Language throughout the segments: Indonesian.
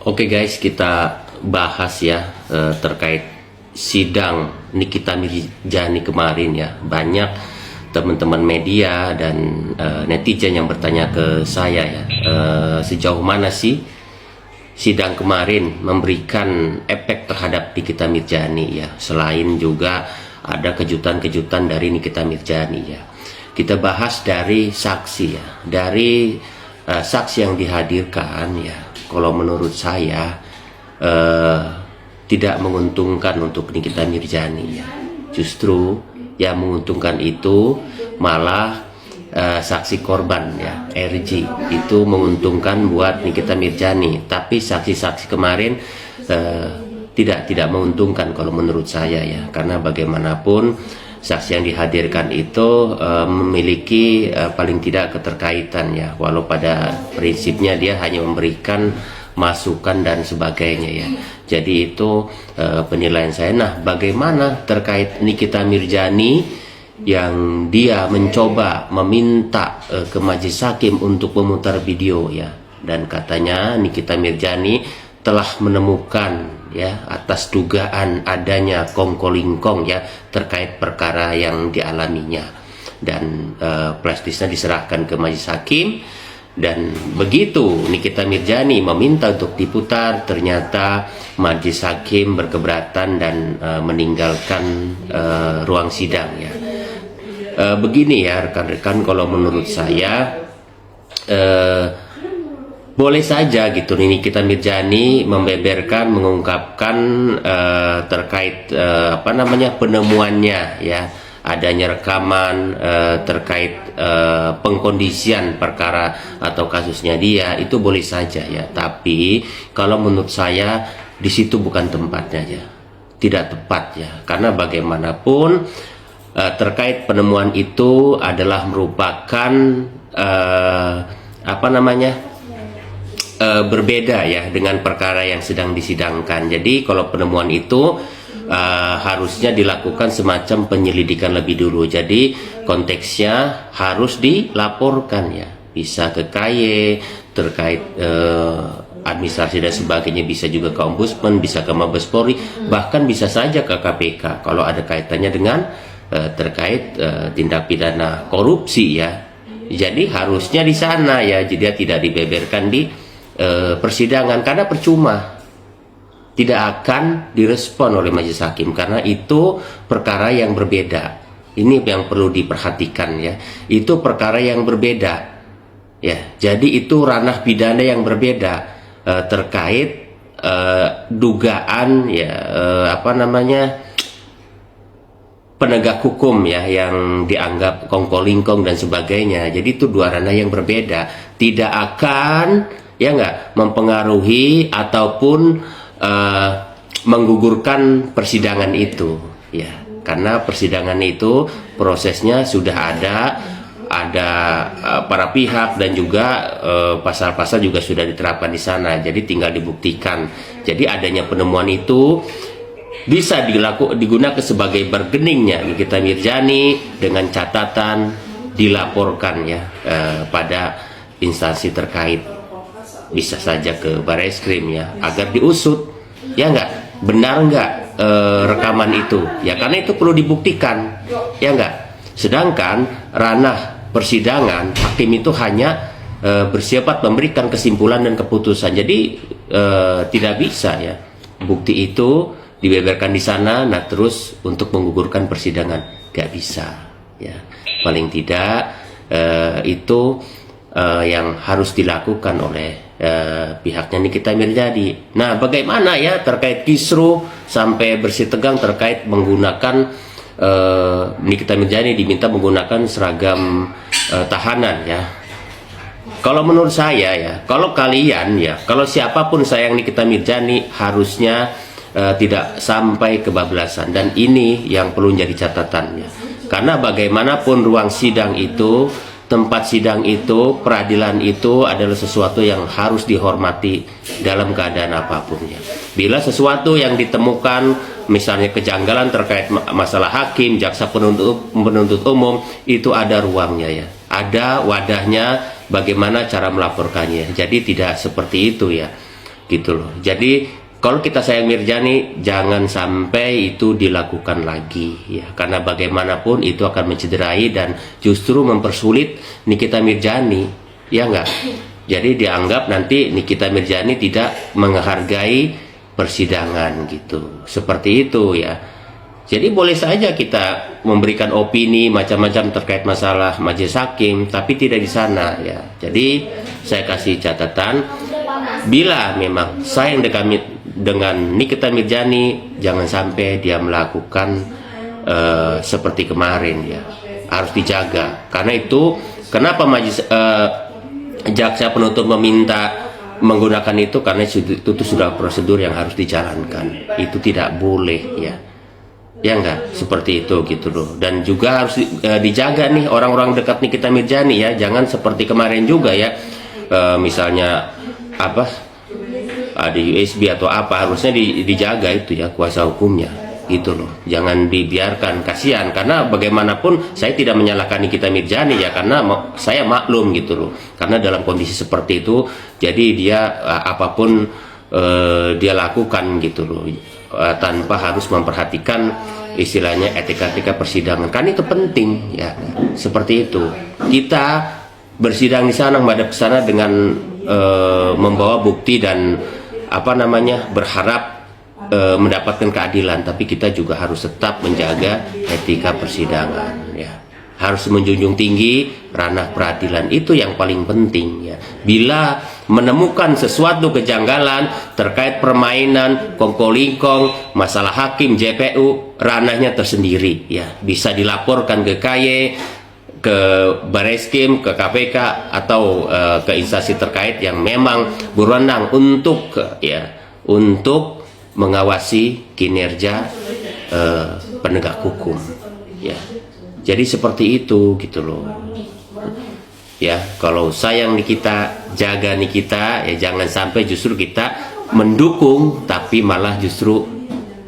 Oke guys, kita bahas ya terkait sidang Nikita Mirzani kemarin ya. Banyak teman-teman media dan netizen yang bertanya ke saya ya, sejauh mana sih sidang kemarin memberikan efek terhadap Nikita Mirzani ya. Selain juga ada kejutan-kejutan dari Nikita Mirzani ya. Kita bahas dari saksi ya, dari saksi yang dihadirkan ya. Kalau menurut saya tidak menguntungkan untuk Nikita Mirzani ya. Justru yang menguntungkan itu malah saksi korban ya, RG itu menguntungkan buat Nikita Mirzani. Tapi saksi-saksi kemarin tidak menguntungkan kalau menurut saya ya, karena bagaimanapun saksi yang dihadirkan itu memiliki paling tidak keterkaitan ya, walau pada prinsipnya dia hanya memberikan masukan dan sebagainya ya. Jadi itu penilaian saya. Nah, bagaimana terkait Nikita Mirzani yang dia mencoba meminta ke majelis hakim untuk memutar video ya, dan katanya Nikita Mirzani telah menemukan ya atas dugaan adanya kongkolingkong ya terkait perkara yang dialaminya, dan plastisnya diserahkan ke majelis hakim. Dan begitu Nikita Mirzani meminta untuk diputar, ternyata majelis hakim berkeberatan dan meninggalkan ruang sidang ya. Begini ya rekan-rekan, kalau menurut saya boleh saja gitu Nikita Mirzani membeberkan, mengungkapkan terkait penemuannya ya, adanya rekaman terkait pengkondisian perkara atau kasusnya dia, itu boleh saja ya. Tapi kalau menurut saya di situ bukan tempatnya ya, tidak tepat ya, karena bagaimanapun terkait penemuan itu adalah merupakan berbeda ya dengan perkara yang sedang disidangkan. Jadi kalau penemuan itu harusnya dilakukan semacam penyelidikan lebih dulu. Jadi konteksnya harus dilaporkan ya, bisa ke KY terkait administrasi dan sebagainya, bisa juga ke Ombudsman, bisa ke Mabes Polri, bahkan bisa saja ke KPK kalau ada kaitannya dengan terkait tindak pidana korupsi ya. Jadi harusnya di sana ya, jadi tidak dibeberkan di persidangan, karena percuma, tidak akan direspon oleh majelis hakim, karena itu perkara yang berbeda. Ini yang perlu diperhatikan ya, itu perkara yang berbeda ya. Jadi itu ranah pidana yang berbeda terkait dugaan ya penegak hukum ya yang dianggap kongkolingkong dan sebagainya. Jadi itu dua ranah yang berbeda, tidak akan ya mempengaruhi ataupun menggugurkan persidangan itu ya, karena persidangan itu prosesnya sudah ada para pihak, dan juga pasal-pasal juga sudah diterapkan di sana, jadi tinggal dibuktikan. Jadi adanya penemuan itu bisa digunakan sebagai bargainingnya Nikita Mirzani, dengan catatan dilaporkan ya pada instansi terkait, bisa saja ke Barreskrim ya, agar diusut ya benar rekaman itu ya, karena itu perlu dibuktikan ya Sedangkan ranah persidangan, hakim itu hanya bersifat memberikan kesimpulan dan keputusan. Jadi tidak bisa ya bukti itu dibeberkan di sana, nah terus untuk menggugurkan persidangan gak bisa ya. Paling tidak itu yang harus dilakukan oleh pihaknya Nikita Mirzani. Nah, bagaimana ya terkait kisruh sampai bersih tegang terkait menggunakan Nikita Mirzani diminta menggunakan seragam tahanan ya. Kalau menurut saya ya, kalau kalian ya, kalau siapapun sayang Nikita Mirzani harusnya tidak sampai kebablasan, dan ini yang perlu menjadi catatan ya. Karena bagaimanapun ruang sidang itu, tempat sidang itu, peradilan itu adalah sesuatu yang harus dihormati dalam keadaan apapun ya. Bila sesuatu yang ditemukan, misalnya kejanggalan terkait masalah hakim, jaksa penuntut umum, itu ada ruangnya ya, ada wadahnya bagaimana cara melaporkannya. Jadi tidak seperti itu ya. gitu loh. Jadi kalau kita sayang Mirjani, jangan sampai itu dilakukan lagi ya, karena bagaimanapun itu akan mencederai dan justru mempersulit Nikita Mirjani, ya enggak? Jadi dianggap nanti Nikita Mirjani tidak menghargai persidangan gitu, seperti itu ya. Jadi boleh saja kita memberikan opini macam-macam terkait masalah majelis hakim, tapi tidak di sana ya. Jadi saya kasih catatan, bila memang sayang dengan Nikita Mirjani, jangan sampai dia melakukan seperti kemarin ya, harus dijaga. Karena itu kenapa jaksa penuntut meminta menggunakan itu, karena itu sudah prosedur yang harus dijalankan, itu tidak boleh ya, ya enggak, seperti itu gitu loh. Dan juga harus dijaga nih orang-orang dekat Nikita Mirjani ya, jangan seperti kemarin juga ya, misalnya apa ada USB atau apa, harusnya dijaga itu ya kuasa hukumnya gitu loh, jangan dibiarkan, kasihan. Karena bagaimanapun saya tidak menyalahkan Nikita Mirjani ya, karena saya maklum gitu loh, karena dalam kondisi seperti itu jadi dia apapun dia lakukan gitu loh, tanpa harus memperhatikan istilahnya etika-etika persidangan, kan itu penting ya, seperti itu. Kita bersidang di sana, menghadap ke sana dengan membawa bukti dan apa namanya, berharap mendapatkan keadilan, tapi kita juga harus tetap menjaga etika persidangan ya, harus menjunjung tinggi ranah peradilan, itu yang paling penting ya. Bila menemukan sesuatu kejanggalan terkait permainan kongko-lingkong, masalah hakim, JPU, ranahnya tersendiri ya, bisa dilaporkan ke KY, ke Bareskrim, ke KPK, atau ke instansi terkait yang memang berwenang untuk untuk mengawasi kinerja penegak hukum ya. Jadi seperti itu gitu loh ya. Kalau sayang Nikita, jaga Nikita ya, jangan sampai justru kita mendukung tapi malah justru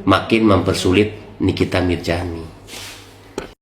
makin mempersulit Nikita Mirjani.